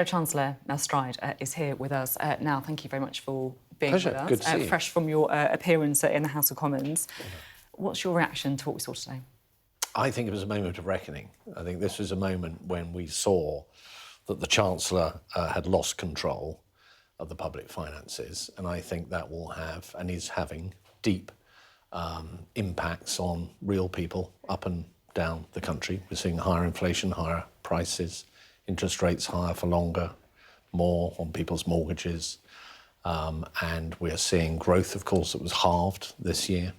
Chancellor Mel Stride is here with us now. Thank you very much for being Pleasure. with us. Good to see you. Fresh from your appearance in the House of Commons. What's your reaction to what we saw today? I think it was a moment of reckoning. I think this was a moment when we saw that the Chancellor had lost control of the public finances, and I think that will have, and is having, deep impacts on real people up and down the country. We're seeing higher inflation, higher prices, interest rates higher for longer, more on people's mortgages, and we're seeing growth, of course, that was halved this year.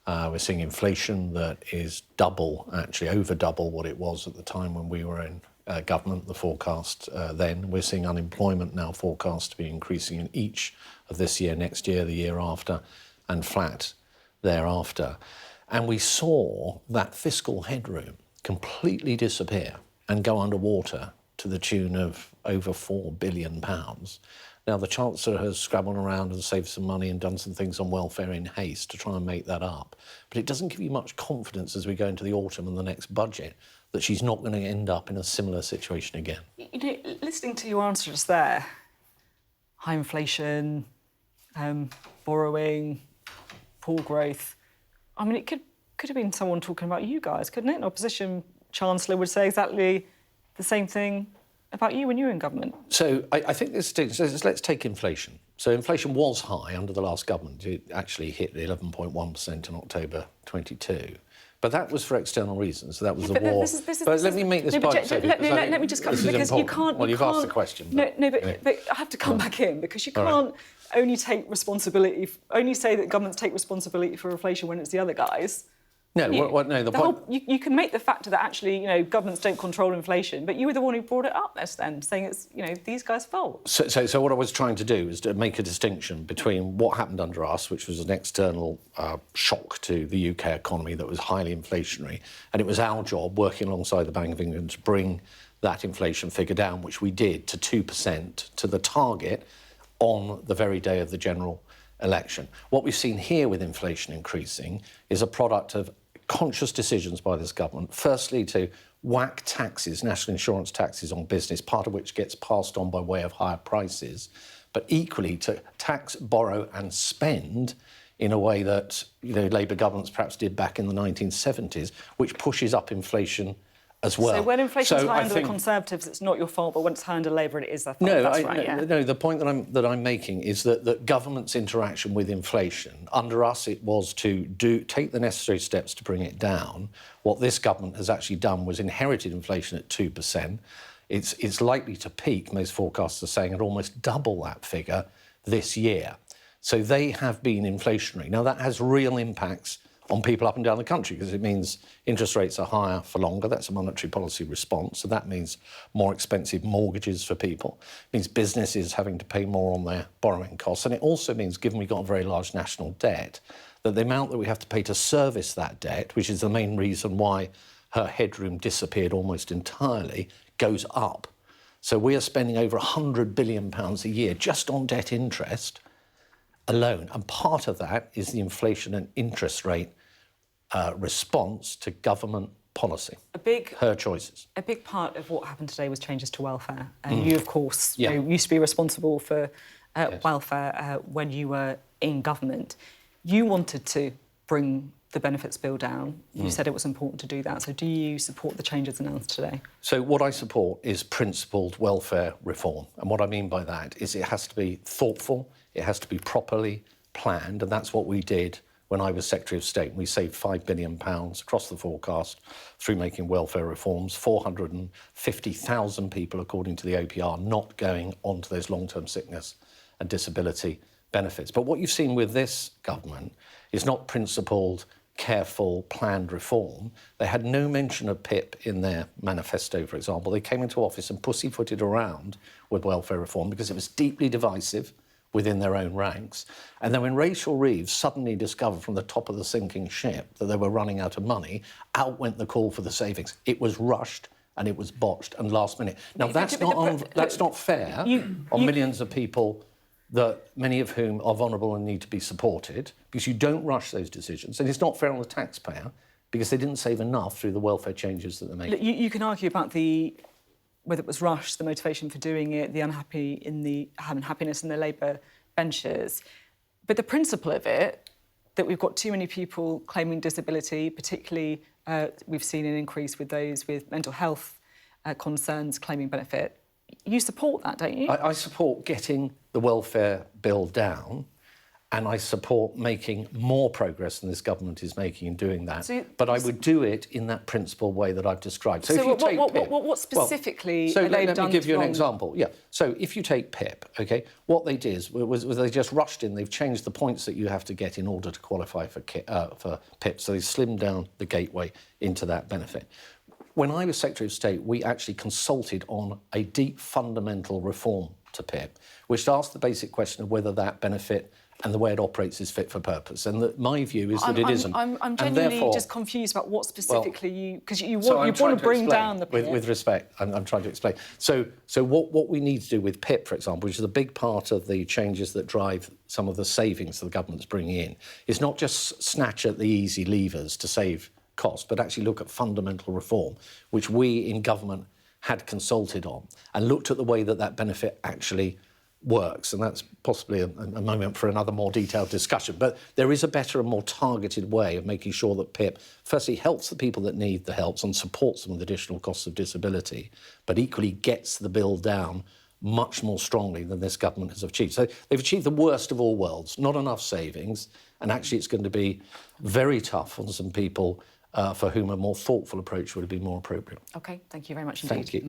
We're seeing inflation that is double, actually over double what it was at the time when we were in government, the forecast then. We're seeing unemployment now forecast to be increasing in each of this year, next year, the year after, and flat thereafter. And we saw that fiscal headroom completely disappear and go underwater to the tune of over £4 billion. Now, the Chancellor has scrabbled around and saved some money and done some things on welfare in haste to try and make that up. But it doesn't give you much confidence as we go into the autumn and the next budget that she's not going to end up in a similar situation again. You know, listening to your answer just there, high inflation, borrowing, poor growth, I mean, it could have been someone talking about you guys, couldn't it? An opposition Chancellor would say exactly the same thing about you when you were in government. So I think let's take inflation. So inflation was high under the last government. It actually hit 11.1% in October 22. But that was for external reasons. So that was the war. But let me make this point. Let me just come, because you can't... Well, you've asked the question. But I have to come back in, because you can't only take responsibility, only say that governments take responsibility for inflation when it's the other guys. No, no. The point. You can make the factor that actually, you know, governments don't control inflation, but you were the one who brought it up then, saying it's, you know, these guys' fault. So what I was trying to do is to make a distinction between what happened under us, which was an external shock to the UK economy that was highly inflationary, and it was our job, working alongside the Bank of England, to bring that inflation figure down, which we did to 2%, to the target on the very day of the general election. What we've seen here with inflation increasing is a product of conscious decisions by this government, firstly to whack taxes, national insurance taxes on business, part of which gets passed on by way of higher prices, but equally to tax, borrow and spend in a way that, you know, Labour governments perhaps did back in the 1970s, which pushes up inflation as well. So when inflation's high under the Conservatives, it's not your fault, but when it's high under Labour, it is their fault. No, the point that I'm making is that government's interaction with inflation, under us it was to take the necessary steps to bring it down. What this government has actually done was inherited inflation at 2%. It's likely to peak, most forecasts are saying, at almost double that figure this year. So they have been inflationary. Now, that has real impacts on people up and down the country, because it means interest rates are higher for longer. That's a monetary policy response. So that means more expensive mortgages for people. It means businesses having to pay more on their borrowing costs. And it also means, given we've got a very large national debt, that the amount that we have to pay to service that debt, which is the main reason why her headroom disappeared almost entirely, goes up. So we are spending over £100 billion a year just on debt interest alone. And part of that is the inflation and interest rate response to government policy. Her choices. A big part of what happened today was changes to welfare. And you, of course, you know, used to be responsible for welfare when you were in government. You wanted to bring the benefits bill down. You said it was important to do that. So do you support the changes announced today? So what I support is principled welfare reform. And what I mean by that is it has to be thoughtful, it has to be properly planned, and that's what we did when I was Secretary of State. We saved £5 billion across the forecast through making welfare reforms, 450,000 people, according to the OPR, not going on to those long-term sickness and disability benefits. But what you've seen with this government is not principled, careful, planned reform. They had no mention of PIP in their manifesto, for example. They came into office and pussyfooted around with welfare reform because it was deeply divisive within their own ranks. And then when Rachel Reeves suddenly discovered from the top of the sinking ship that they were running out of money, out went the call for the savings. It was rushed and it was botched and last minute. Now, that's not fair on millions of people, that many of whom are vulnerable and need to be supported, because you don't rush those decisions. And it's not fair on the taxpayer because they didn't save enough through the welfare changes that they're making. You can argue about the whether it was rushed, the motivation for doing it, the unhappiness in the Labour benches. But the principle of it, that we've got too many people claiming disability, particularly we've seen an increase with those with mental health concerns claiming benefit. You support that, don't you? I support getting the welfare bill down, and I support making more progress than this government is making in doing that. But I would do it in that principled way that I've described. So if you take PIP, what specifically have they done? Let me give you wrong? an example. Yeah. So if you take PIP, OK, what they did was they just rushed in. They've changed the points that you have to get in order to qualify for PIP. So they slimmed down the gateway into that benefit. When I was Secretary of State, we actually consulted on a deep fundamental reform to PIP, which asked the basic question of whether that benefit and the way it operates is fit for purpose. And my view is that it isn't. I'm genuinely just confused about what specifically because you want to bring down the PIP. With respect, I'm trying to explain. So what we need to do with PIP, for example, which is a big part of the changes that drive some of the savings that the government's bringing in, is not just snatch at the easy levers to save cost, but actually look at fundamental reform, which we in government had consulted on and looked at the way that that benefit actually works. And that's possibly a moment for another more detailed discussion. But there is a better and more targeted way of making sure that PIP, firstly, helps the people that need the help and supports them with additional costs of disability, but equally gets the bill down much more strongly than this government has achieved. So they've achieved the worst of all worlds, not enough savings, and actually it's going to be very tough on some people for whom a more thoughtful approach would be more appropriate. OK, thank you very much indeed. Thank you.